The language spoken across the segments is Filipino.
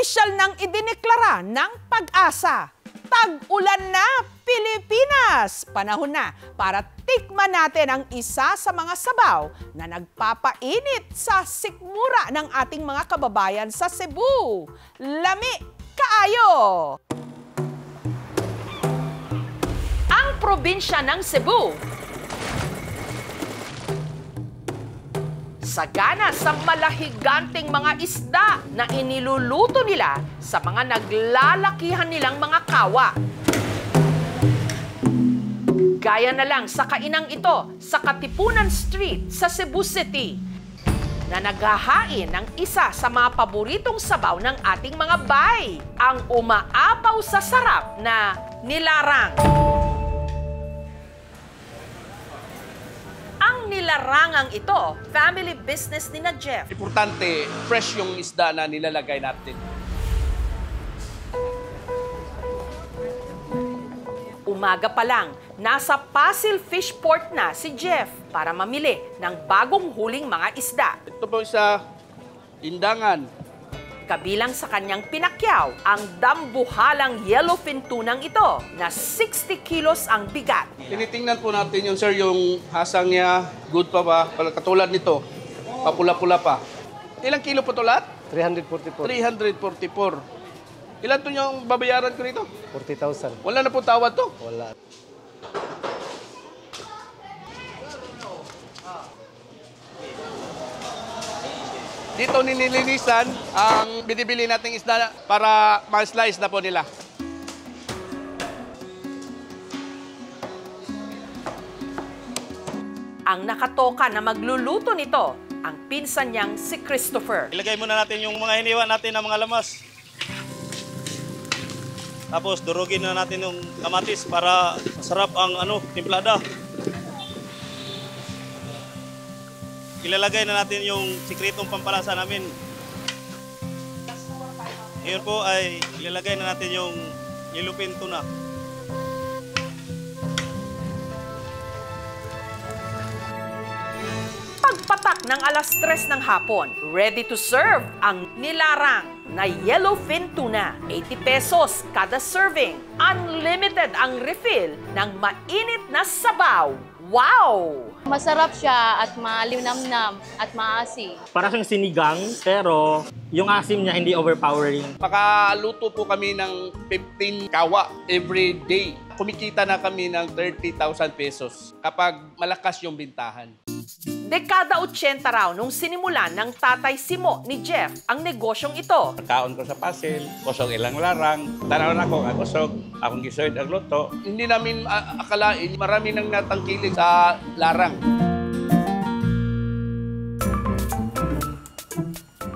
Opisyal nang idineklara ng Pag-asa. Tag-ulan na, Pilipinas! Panahon na para tikman natin ang isa sa mga sabaw na nagpapainit sa sikmura ng ating mga kababayan sa Cebu. Lami kaayo! Ang probinsya ng Cebu, sagana sa malahiganting mga isda na iniluluto nila sa mga naglalakihan nilang mga kawa. Gaya na lang sa kainang ito sa Katipunan Street sa Cebu City na naghahain ng isa sa mga paboritong sabaw ng ating mga bay, ang umaapaw sa sarap na nilarang. Nilarangang ito, family business ni na Jeff. Importante, fresh yung isda na nilalagay natin. Umaga pa lang, nasa Pasil Fish Port na si Jeff para mamili ng bagong huling mga isda. Ito po sa indangan. Kabilang sa kanyang pinakyaw, ang dambuhalang yellowfin tunang ito na 60 kilos ang bigat. Tinitingnan po natin yung sir, yung hasang niya, good pa ba? Katulad nito, papula-pula pa. Ilang kilo po ito lahat? 344. 344. Ilan to yung babayaran ko nito? 40,000. Wala na po tawad to? Wala. Dito ninilinisan ang binibili nating isda para ma-slice na po nila. Ang nakatoka na magluluto nito, ang pinsan niyang si Christopher. Ilagay muna natin yung mga hiniwa natin na mga lamas. Tapos durugin na natin yung kamatis para masarap ang timplada. Ilalagay na natin yung sikretong pampalasa namin. Ngayon po ay ilalagay na natin yung yellowfin tuna. Pagpatak ng alas 3 ng hapon, ready to serve ang nilarang na yellowfin tuna. 80 pesos kada serving. Unlimited ang refill ng mainit na sabaw. Wow! Masarap siya at malinamnam at maasim. Para siyang sinigang, pero yung asim niya hindi overpowering. Makaluto po kami ng 15 kawa every day. Kumikita na kami ng 30,000 pesos kapag malakas yung bintahan. Dekada 80 raw nung sinimulan ng tatay Simo ni Jeff ang negosyong ito. Kaon ko sa Pasil, kusog ilang larang. Tanaw na ko, ang kusog, akong gisoyd ang luto. Hindi namin akalain, marami nang natangkilik sa larang.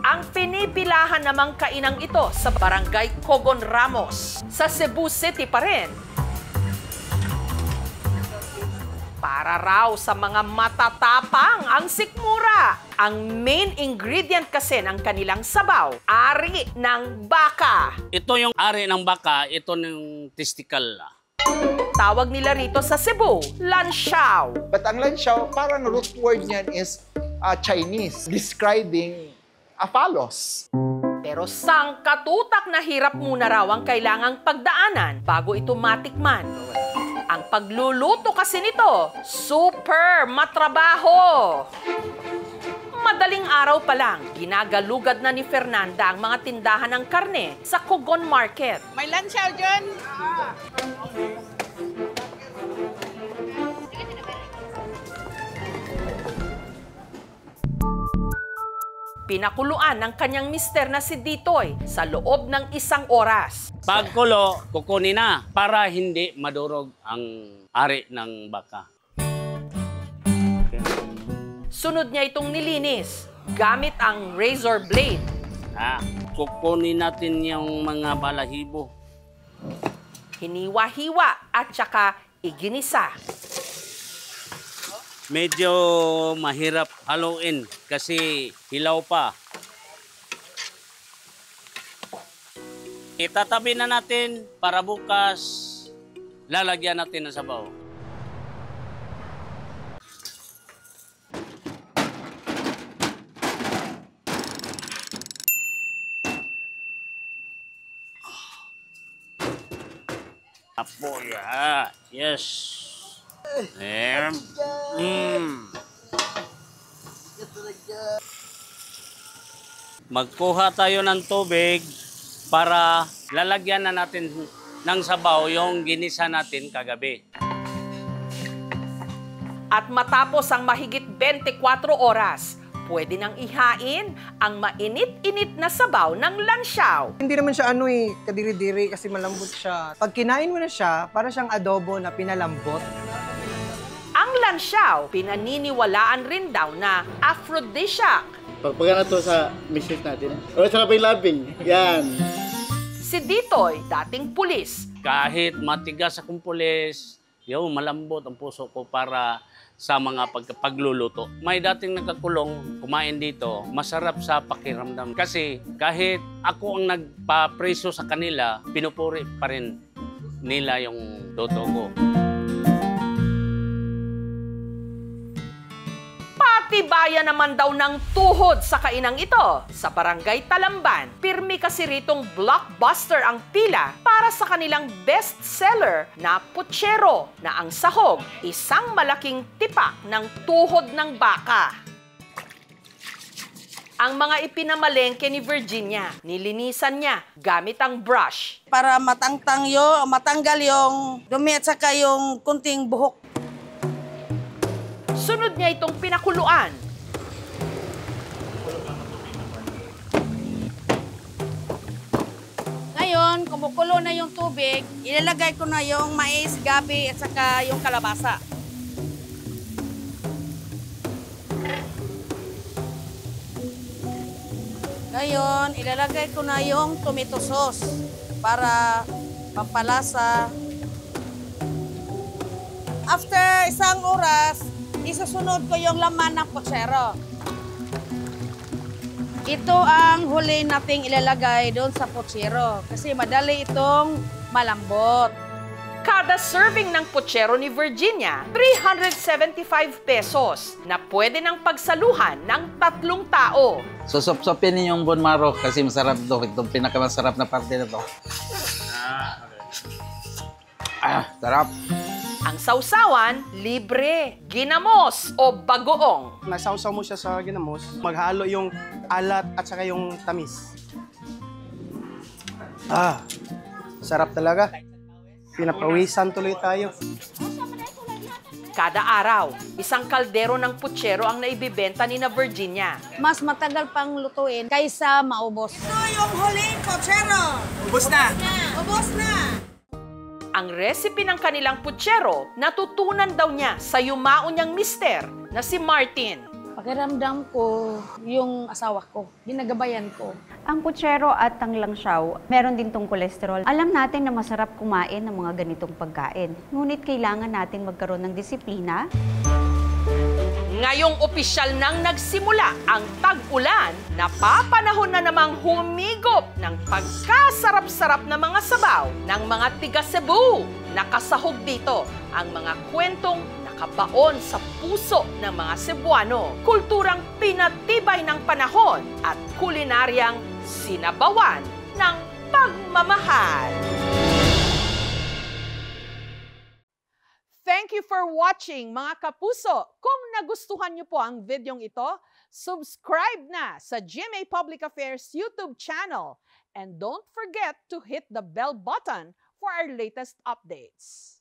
Ang pinipilahan namang kainang ito sa Barangay Cogon Ramos, sa Cebu City pa rin. Para raw sa mga matatapang ang sikmura. Ang main ingredient kasi ng kanilang sabaw, ari ng baka. Ito yung ari ng baka, ito yung testicle. Tawag nila rito sa Cebu, lansiao. But ang lansiao, parang root word niyan is Chinese, describing a phallus. Pero sangkatutak na hirap muna raw ang kailangang pagdaanan bago ito matikman. Ang pagluluto kasi nito, super matrabaho. Madaling araw pa lang, ginagalugad na ni Fernanda ang mga tindahan ng karne sa Cogon Market. May lansiao dyan. Pinakuluan ng kanyang mister na si Ditoy sa loob ng 1 oras. Pagkulo, kukunin na para hindi madurog ang ari ng baka. Sunod niya itong nilinis gamit ang razor blade. Kukunin natin yung mga balahibo. Hiniwa-hiwa at saka iginisa. Medyo mahirap haluin kasi hilaw pa. Itatabi na natin para bukas lalagyan natin ng sabaw. Apo, ya. Yes. Magkuha tayo ng tubig para lalagyan na natin ng sabaw yung ginisa natin kagabi. At matapos ang mahigit 24 oras, pwede nang ihain ang mainit-init na sabaw ng lansiaw. Hindi naman siya kadiri-diri kasi malambot siya. Pag kinain mo na siya, para siyang adobo na pinalambot. Ang lansiaw, pinaniniwalaan rin daw na aphrodisiac. Pagpaga na to sa misis natin. O, sarap yung labing. Yan. Si Ditoy, dating pulis, Kahit matigas akong pulis, malambot ang puso ko para sa mga pagluluto. May dating nagkakulong, kumain dito, masarap sa pakiramdam. Kasi kahit ako ang nagpapreso sa kanila, pinupuri pa rin nila yung luto ko. Patibayan naman daw ng tuhod sa kainang ito. Sa Barangay Talamban, pirmi kasi ritong blockbuster ang pila para sa kanilang bestseller na putsero na ang sahog, isang malaking tipak ng tuhod ng baka. Ang mga ipinamalengke ni Virginia, nilinisan niya gamit ang brush. Para matanggal yung dumi at saka yung kunting buhok. Sunod niya itong pinakuluan. Ngayon, kumukulo na yung tubig, ilalagay ko na yung mais, gabi at saka yung kalabasa. Ngayon, ilalagay ko na yung tomato sauce para pampalasa. After isang oras, isusunod ko yung laman ng putsero. Ito ang huli nating ilalagay doon sa putsero kasi madali itong malambot. Kada serving ng putsero ni Virginia, 375 pesos na pwede ng pagsaluhan ng 3 tao. Susop-sopin niyo yung bone marrow kasi masarap ito. Itong pinakamasarap na parte na ito. Sarap. Ang sausawan, libre, ginamos o bagoong. Nasawsaw mo siya sa ginamos, maghalo yung alat at saka yung tamis. Sarap talaga. Pinapawisan tuloy tayo. Kada araw, isang kaldero ng putsero ang naibibenta ni na Virginia. Mas matagal pang lutuin kaysa maubos. Ito yung huling putsero. Ubus na! Ubos na! Ang recipe ng kanilang putsero, natutunan daw niya sa yumao niyang mister na si Martin. Pakiramdam ko yung asawa ko, ginagabayan ko. Ang putsero at ang langsiaw, meron din tong kolesterol. Alam natin na masarap kumain ng mga ganitong pagkain. Ngunit kailangan natin magkaroon ng disiplina. Ngayong opisyal nang nagsimula ang tag-ulan, napapanahon na namang humigop ng pagkasarap-sarap na mga sabaw ng mga tiga-Cebu. Nakasahog dito ang mga kwentong nakabaon sa puso ng mga Cebuano, kulturang pinatibay ng panahon at kulinaryang sinabawan ng pagmamahal. Thank you for watching, mga kapuso. Kung nagustuhan niyo po ang videong ito, subscribe na sa GMA Public Affairs YouTube channel. And don't forget to hit the bell button for our latest updates.